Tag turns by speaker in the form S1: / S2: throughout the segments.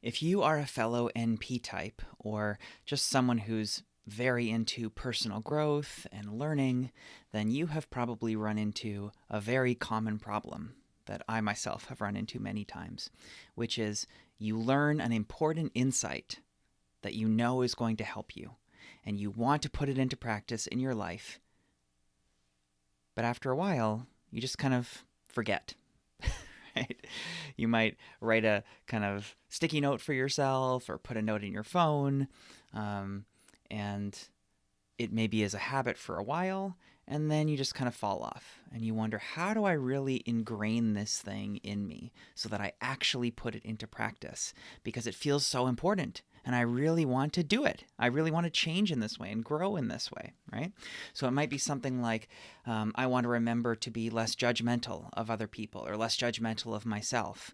S1: If you are a fellow NP type, or just someone who's very into personal growth and learning, then you have probably run into a very common problem that I myself have run into many times, which is you learn an important insight that you know is going to help you, and you want to put it into practice in your life, but after a while, you just kind of forget. Right? You might write a kind of sticky note for yourself or put a note in your phone, and it maybe is a habit for a while, and then you just kind of fall off and you wonder, how do I really ingrain this thing in me so that I actually put it into practice? Because it feels so important and I really want to do it. I really want to change in this way and grow in this way, right? So it might be something like, I want to remember to be less judgmental of other people or less judgmental of myself.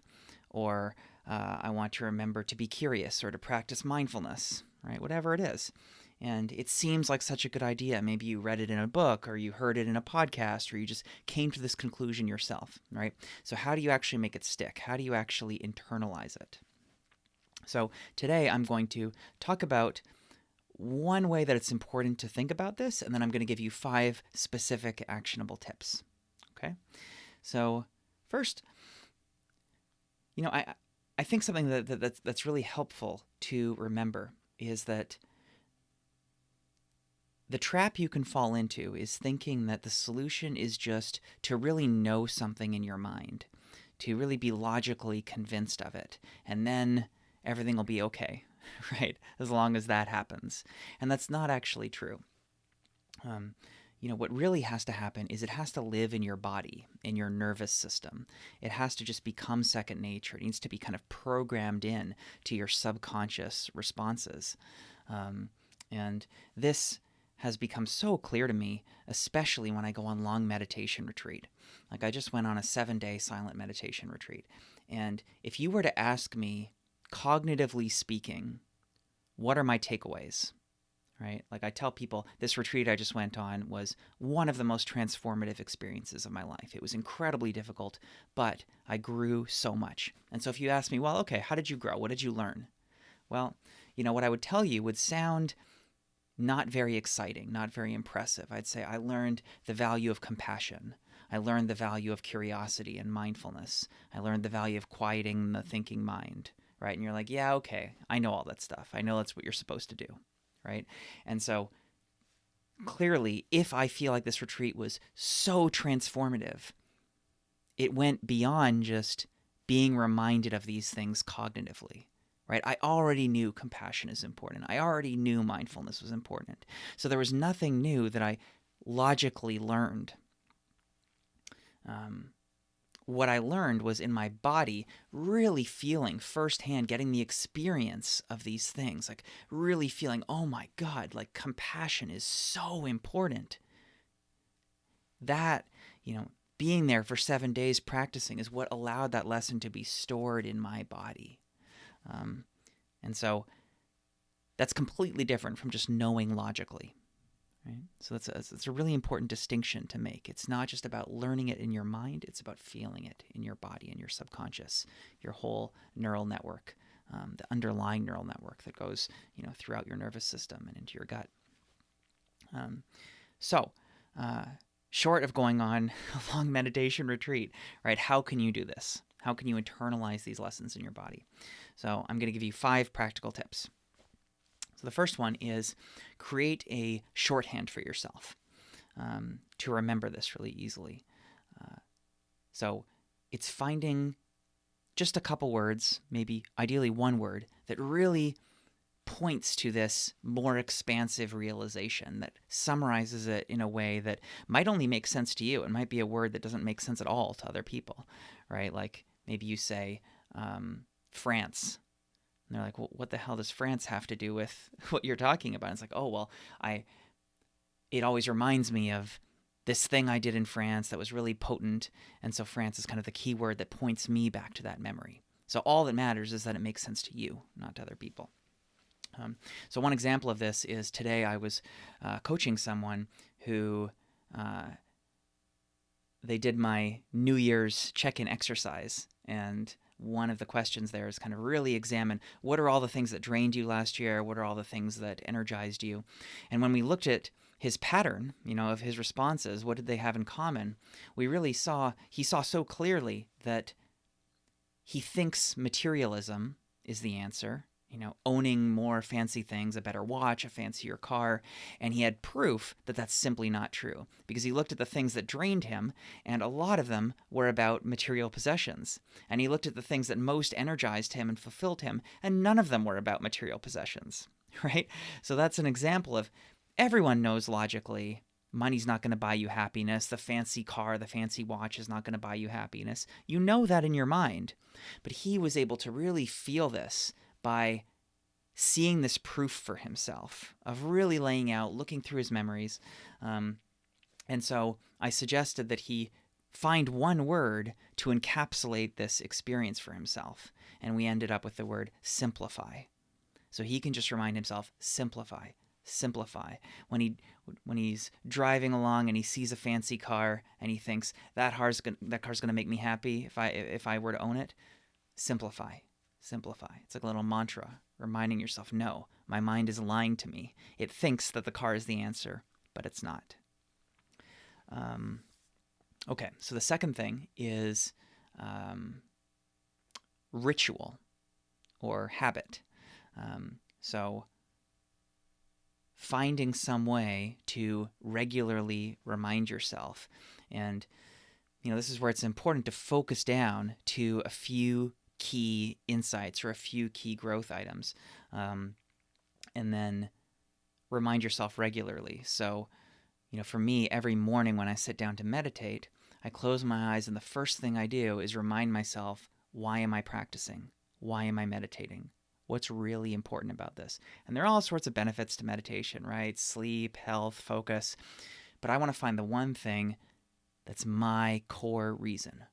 S1: Or I want to remember to be curious or to practice mindfulness, right? Whatever it is. And it seems like such a good idea. Maybe you read it in a book or you heard it in a podcast or you just came to this conclusion yourself, right? So how do you actually make it stick? How do you actually internalize it? So today I'm going to talk about one way that it's important to think about this, and then I'm going to give you 5 specific actionable tips. Okay? So first, I think something that's really helpful to remember is that the trap you can fall into is thinking that the solution is just to really know something in your mind, to really be logically convinced of it, and then everything will be okay, right? As long as that happens. And that's not actually true. What really has to happen is it has to live in your body, in your nervous system. It has to just become second nature. It needs to be kind of programmed in to your subconscious responses. And this has become so clear to me, especially when I go on long meditation retreat. Like I just went on a 7-day silent meditation retreat. And if you were to ask me, cognitively speaking, what are my takeaways? Right? Like I tell people, this retreat I just went on was one of the most transformative experiences of my life. It was incredibly difficult, but I grew so much. And so if you ask me, well, okay, how did you grow? What did you learn? Well, what I would tell you would sound not very exciting, not very impressive. I'd say I learned the value of compassion. I learned the value of curiosity and mindfulness. I learned the value of quieting the thinking mind, right? And you're like, yeah, okay, I know all that stuff. I know that's what you're supposed to do, right? And so clearly, if I feel like this retreat was so transformative, it went beyond just being reminded of these things cognitively. Right? I already knew compassion is important. I already knew mindfulness was important. So there was nothing new that I logically learned. What I learned was in my body, really feeling firsthand, getting the experience of these things, like really feeling, oh my God, like compassion is so important. That, being there for 7 days practicing is what allowed that lesson to be stored in my body. And so that's completely different from just knowing logically, right? So it's a really important distinction to make. It's not just about learning it in your mind. It's about feeling it in your body and your subconscious, your whole neural network, the underlying neural network that goes, throughout your nervous system and into your gut. Short of going on a long meditation retreat, right? How can you do this? How can you internalize these lessons in your body? So I'm going to give you 5 practical tips. So the first one is create a shorthand for yourself to remember this really easily. So it's finding just a couple words, maybe ideally one word, that really points to this more expansive realization, that summarizes it in a way that might only make sense to you. It might be a word that doesn't make sense at all to other people, right? Like maybe you say France. And they're like, well, what the hell does France have to do with what you're talking about? And it's like, oh, well, it always reminds me of this thing I did in France that was really potent. And so France is kind of the key word that points me back to that memory. So all that matters is that it makes sense to you, not to other people. So one example of this is today I was coaching someone who they did my New Year's check-in exercise, and one of the questions there is kind of really examine what are all the things that drained you last year? What are all the things that energized you? And when we looked at his pattern, of his responses, what did they have in common? We really he saw so clearly that he thinks materialism is the answer, owning more fancy things, a better watch, a fancier car. And he had proof that that's simply not true because he looked at the things that drained him, and a lot of them were about material possessions. And he looked at the things that most energized him and fulfilled him, and none of them were about material possessions, right? So that's an example of everyone knows logically money's not going to buy you happiness. The fancy car, the fancy watch is not going to buy you happiness. You know that in your mind. But he was able to really feel this by seeing this proof for himself, of really laying out, looking through his memories. And so I suggested that he find one word to encapsulate this experience for himself. And we ended up with the word simplify. So he can just remind himself, simplify. Simplify. When he's driving along and he sees a fancy car and he thinks that car's gonna make me happy if I were to own it, simplify. It's like a little mantra, reminding yourself, no, my mind is lying to me. It thinks that the car is the answer, but it's not. Okay, so the second thing is ritual or habit. So finding some way to regularly remind yourself. And, this is where it's important to focus down to a few key insights or a few key growth items, and then remind yourself regularly. So, for me, every morning when I sit down to meditate, I close my eyes and the first thing I do is remind myself, why am I practicing? Why am I meditating? What's really important about this? And there are all sorts of benefits to meditation, right? Sleep, health, focus. But I want to find the one thing that's my core reason.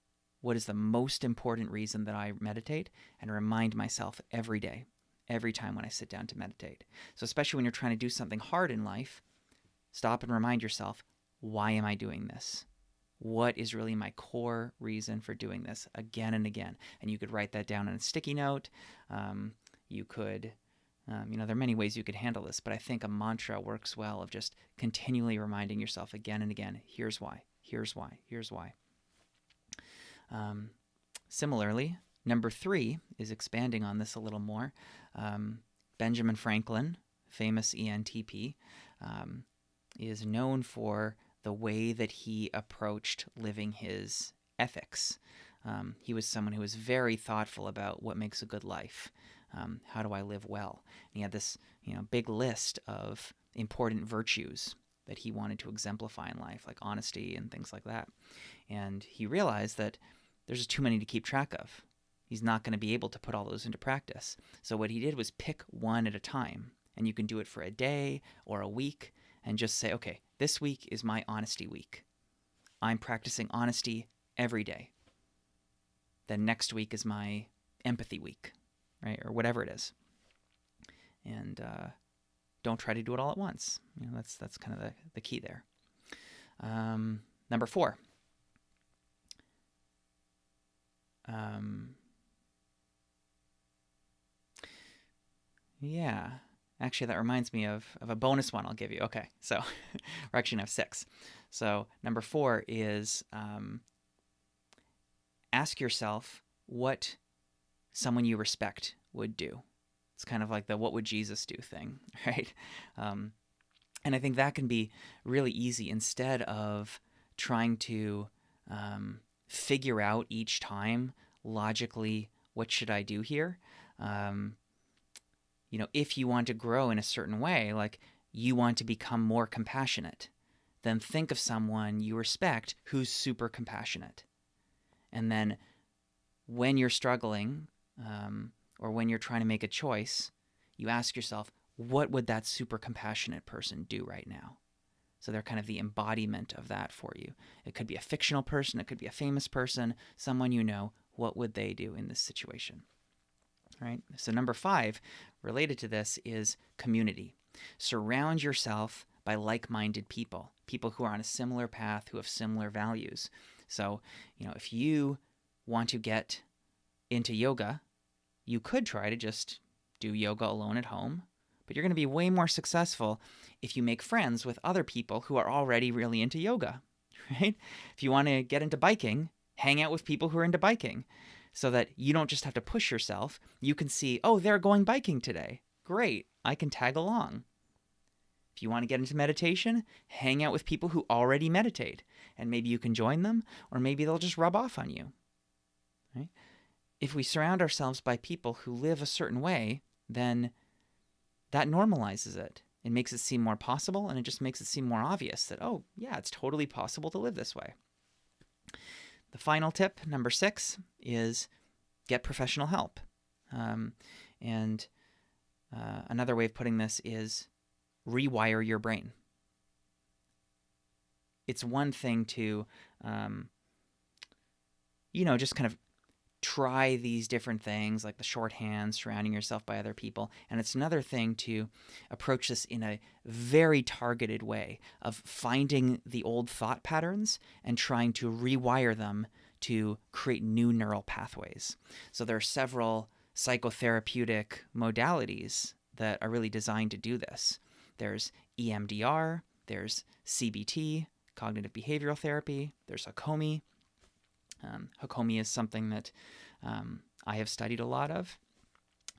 S1: What is the most important reason that I meditate? And remind myself every day, every time when I sit down to meditate. So especially when you're trying to do something hard in life, stop and remind yourself, why am I doing this? What is really my core reason for doing this again and again? And you could write that down on a sticky note. You could, there are many ways you could handle this, but I think a mantra works well of just continually reminding yourself again and again, here's why, here's why, here's why. Similarly, number 3 is expanding on this a little more. Benjamin Franklin, famous ENTP, is known for the way that he approached living his ethics. He was someone who was very thoughtful about what makes a good life. How do I live well? And he had this, big list of important virtues that he wanted to exemplify in life, like honesty and things like that. And he realized that there's just too many to keep track of. He's not going to be able to put all those into practice. So what he did was pick one at a time. And you can do it for a day or a week and just say, okay, this week is my honesty week. I'm practicing honesty every day. Then next week is my empathy week, right? Or whatever it is. And don't try to do it all at once. That's kind of the key there. Number 4. Yeah. Actually, that reminds me of a bonus one I'll give you. Okay, so we're actually going to have 6. So number 4 is ask yourself what someone you respect would do. It's kind of like the what would Jesus do thing, right? And I think that can be really easy instead of trying to figure out each time logically what should I do here. If you want to grow in a certain way, like you want to become more compassionate, then think of someone you respect who's super compassionate. And then when you're struggling or when you're trying to make a choice, you ask yourself, what would that super compassionate person do right now? So they're kind of the embodiment of that for you. It could be a fictional person. It could be a famous person, someone you know. What would they do in this situation? All right. So number 5, related to this, is community. Surround yourself by like-minded people, people who are on a similar path, who have similar values. So, if you want to get into yoga, you could try to just do yoga alone at home, but you're going to be way more successful if you make friends with other people who are already really into yoga, right? If you want to get into biking, hang out with people who are into biking so that you don't just have to push yourself. You can see, oh, they're going biking today. Great, I can tag along. If you want to get into meditation, hang out with people who already meditate, and maybe you can join them, or maybe they'll just rub off on you, right? If we surround ourselves by people who live a certain way, then that normalizes it. It makes it seem more possible, and it just makes it seem more obvious that, oh, yeah, it's totally possible to live this way. The final tip, number 6, is get professional help. Another way of putting this is rewire your brain. It's one thing to, just kind of try these different things like the shorthand, surrounding yourself by other people. And it's another thing to approach this in a very targeted way of finding the old thought patterns and trying to rewire them to create new neural pathways. So there are several psychotherapeutic modalities that are really designed to do this. There's EMDR, there's CBT, cognitive behavioral therapy, there's Hakomi. Hakomi is something that I have studied a lot of.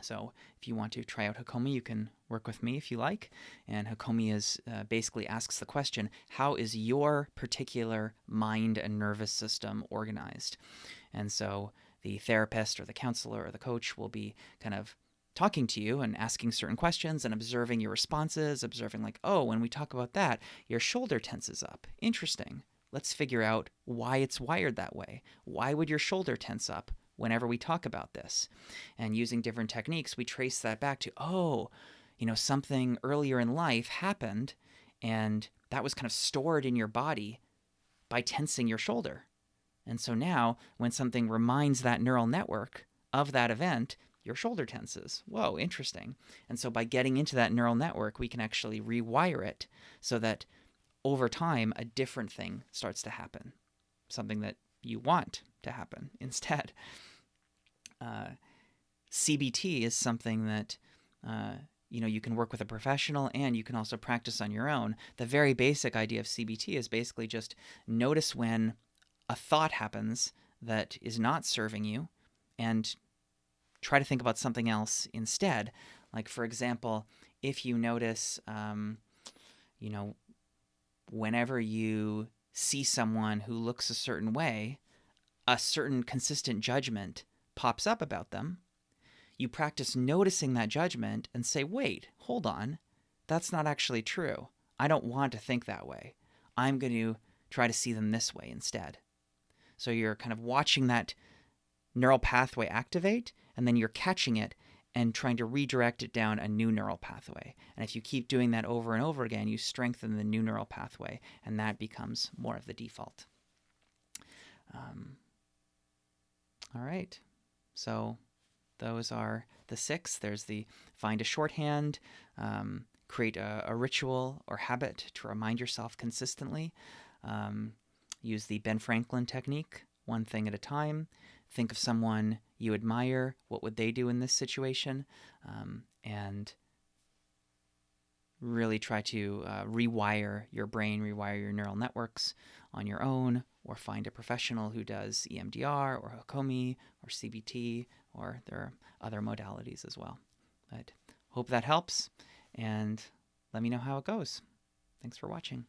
S1: So if you want to try out Hakomi, you can work with me if you like. And Hakomi is basically asks the question, how is your particular mind and nervous system organized? And so the therapist or the counselor or the coach will be kind of talking to you and asking certain questions and observing your responses, observing like, oh, when we talk about that, your shoulder tenses up. Interesting. Let's figure out why it's wired that way. Why would your shoulder tense up whenever we talk about this? And using different techniques, we trace that back to, something earlier in life happened and that was kind of stored in your body by tensing your shoulder. And so now when something reminds that neural network of that event, your shoulder tenses. Whoa, interesting. And so by getting into that neural network, we can actually rewire it so that over time, a different thing starts to happen, something that you want to happen instead. CBT is something that you can work with a professional and you can also practice on your own. The very basic idea of CBT is basically just notice when a thought happens that is not serving you and try to think about something else instead. Like, for example, if you notice, whenever you see someone who looks a certain way, a certain consistent judgment pops up about them, you practice noticing that judgment and say, wait, hold on, that's not actually true. I don't want to think that way. I'm going to try to see them this way instead. So you're kind of watching that neural pathway activate, and then you're catching it and trying to redirect it down a new neural pathway. And if you keep doing that over and over again, you strengthen the new neural pathway, and that becomes more of the default. All right. So those are the 6. There's the find a shorthand, create a ritual or habit to remind yourself consistently, use the Ben Franklin technique, one thing at a time. Think of someone you admire. What would they do in this situation? And really try to rewire your brain, rewire your neural networks on your own, or find a professional who does EMDR or Hakomi or CBT, or there are other modalities as well. But hope that helps, and let me know how it goes. Thanks for watching.